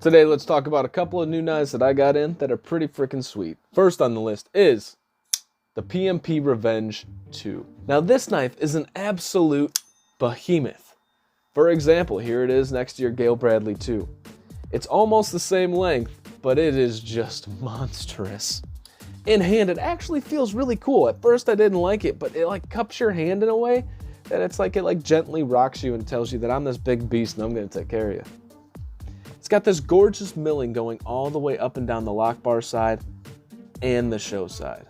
Today, let's talk about a couple of new knives that I got in that are pretty freaking sweet. First on the list is the PMP Revenge 2. Now this knife is an absolute behemoth. For example, here it is next to your Gale Bradley 2. It's almost the same length, but it is just monstrous. In hand, it actually feels really cool. At first I didn't like it, but it like cups your hand in a way that it's like it like gently rocks you and tells you that I'm this big beast and I'm gonna take care of you. It's got this gorgeous milling going all the way up and down the lock bar side and the show side.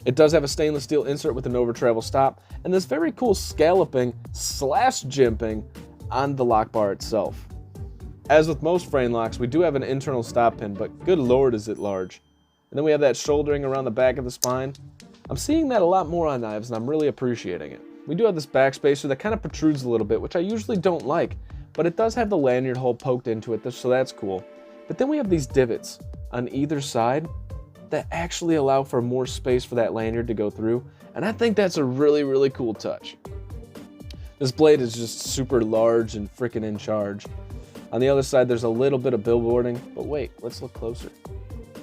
It does have a stainless steel insert with an over travel stop and this very cool scalloping / jimping on the lock bar itself. As with most frame locks, we do have an internal stop pin, but good lord is it large. And then we have that shouldering around the back of the spine. I'm seeing that a lot more on knives and I'm really appreciating it. We do have this backspacer that kind of protrudes a little bit, which I usually don't like, but it does have the lanyard hole poked into it, so that's cool. But then we have these divots on either side that actually allow for more space for that lanyard to go through, and I think that's a really, really cool touch. This blade is just super large and freaking in charge. On the other side, there's a little bit of billboarding, but wait, let's look closer.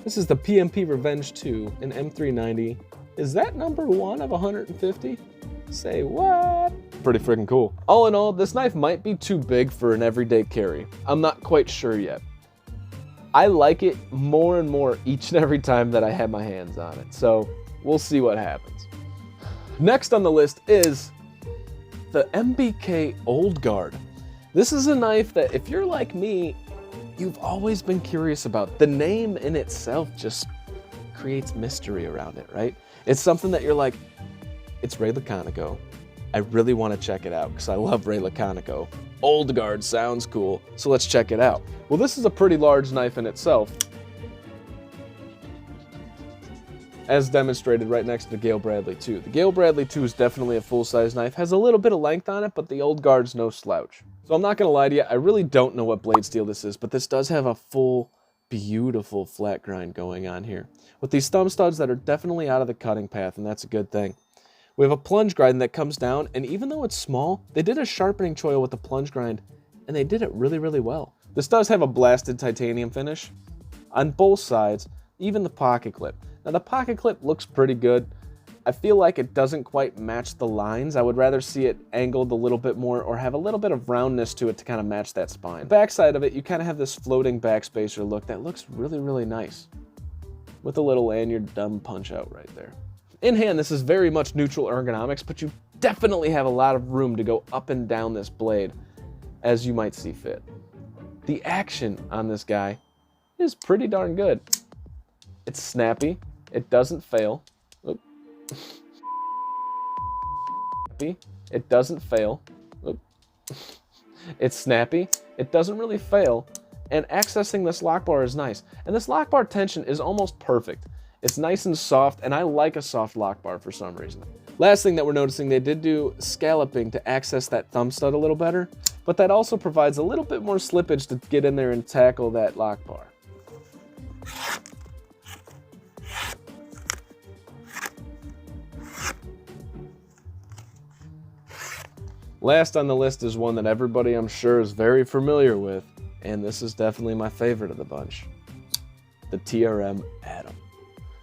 This is the PMP Revenge 2 in M390. Is that number 1 of 150? Say what? Pretty freaking cool. All in all, this knife might be too big for an everyday carry. I'm not quite sure yet. I like it more and more each and every time that I have my hands on it, so we'll see what happens. Next on the list is the MBK Old Guard. This is a knife that if you're like me, you've always been curious about. The name in itself just creates mystery around it, right? It's something that you're like, it's Ray Laconico. I really want to check it out because I love Ray Laconico. Old Guard sounds cool, so let's check it out. Well, this is a pretty large knife in itself, as demonstrated right next to the Gale Bradley 2. The Gale Bradley 2 is definitely a full-size knife, has a little bit of length on it, but the Old Guard's no slouch. So I'm not going to lie to you, I really don't know what blade steel this is, but this does have a full, beautiful flat grind going on here, with these thumb studs that are definitely out of the cutting path, and that's a good thing. We have a plunge grind that comes down, and even though it's small, they did a sharpening choil with the plunge grind, and they did it really, really well. This does have a blasted titanium finish on both sides, even the pocket clip. Now the pocket clip looks pretty good. I feel like it doesn't quite match the lines. I would rather see it angled a little bit more or have a little bit of roundness to it to kind of match that spine. The backside of it, you kind of have this floating backspacer look that looks really, really nice, with a little lanyard dumb punch out right there. In hand, this is very much neutral ergonomics, but you definitely have a lot of room to go up and down this blade as you might see fit. The action on this guy is pretty darn good. It's snappy. It doesn't fail. Oop. It doesn't fail. Oop. It's snappy. It doesn't really fail. And accessing this lock bar is nice. And this lock bar tension is almost perfect. It's nice and soft, and I like a soft lock bar for some reason. Last thing that we're noticing, they did do scalloping to access that thumb stud a little better, but that also provides a little bit more slippage to get in there and tackle that lock bar. Last on the list is one that everybody I'm sure is very familiar with, and this is definitely my favorite of the bunch, the TRM Atom.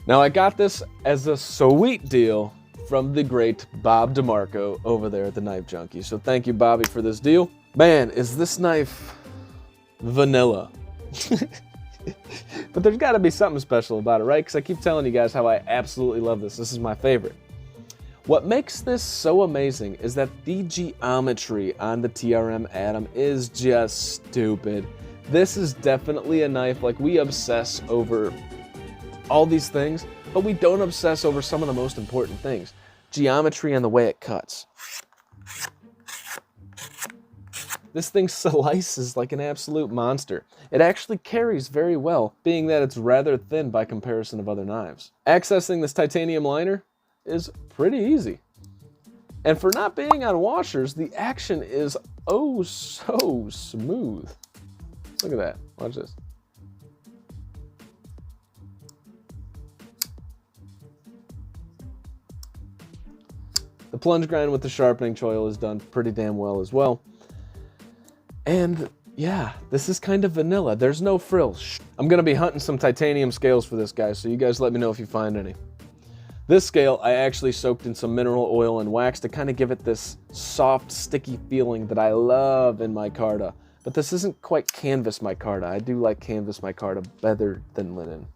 Now I got this as a sweet deal from the great Bob DeMarco over there at the Knife Junkie. So thank you, Bobby, for this deal. Man, is this knife vanilla. But there's gotta be something special about it, right? Because I keep telling you guys how I absolutely love this. This is my favorite. What makes this so amazing is that the geometry on the TRM Atom is just stupid. This is definitely a knife, like we obsess over all these things, but we don't obsess over some of the most important things. Geometry and the way it cuts. This thing slices like an absolute monster. It actually carries very well, being that it's rather thin by comparison of other knives. Accessing this titanium liner is pretty easy. And for not being on washers, the action is oh so smooth. Look at that, watch this. plunge grind with the sharpening choil is done pretty damn well as well. And yeah, this is kind of vanilla. There's no frills. I'm gonna be hunting some titanium scales for this guy, so you guys let me know if you find any. This scale I actually soaked in some mineral oil and wax to kind of give it this soft, sticky feeling that I love in micarta. But this isn't quite canvas micarta. I do like canvas micarta better than linen.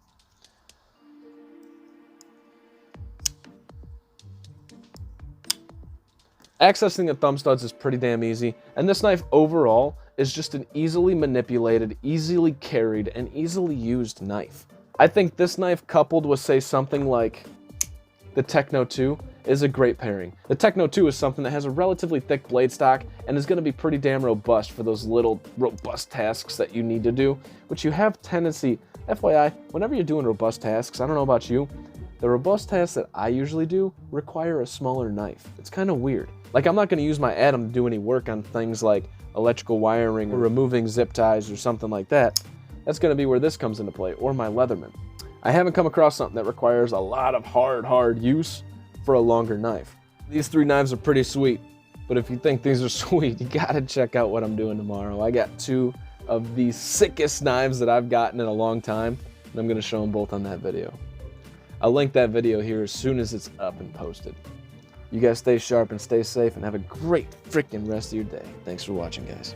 Accessing the thumb studs is pretty damn easy, and this knife overall is just an easily manipulated, easily carried, and easily used knife. I think this knife coupled with, say, something like the Techno 2 is a great pairing. The Techno 2 is something that has a relatively thick blade stock and is going to be pretty damn robust for those little robust tasks that you need to do, which you have tendency, FYI, whenever you're doing robust tasks, I don't know about you, the robust tasks that I usually do require a smaller knife. It's kind of weird. Like, I'm not going to use my Atom to do any work on things like electrical wiring or removing zip ties or something like that. That's going to be where this comes into play, or my Leatherman. I haven't come across something that requires a lot of hard use for a longer knife. These 3 knives are pretty sweet, but if you think these are sweet, you gotta check out what I'm doing tomorrow. I got 2 of the sickest knives that I've gotten in a long time, and I'm gonna show them both on that video. I'll link that video here as soon as it's up and posted. You guys stay sharp and stay safe and have a great freaking rest of your day. Thanks for watching, guys.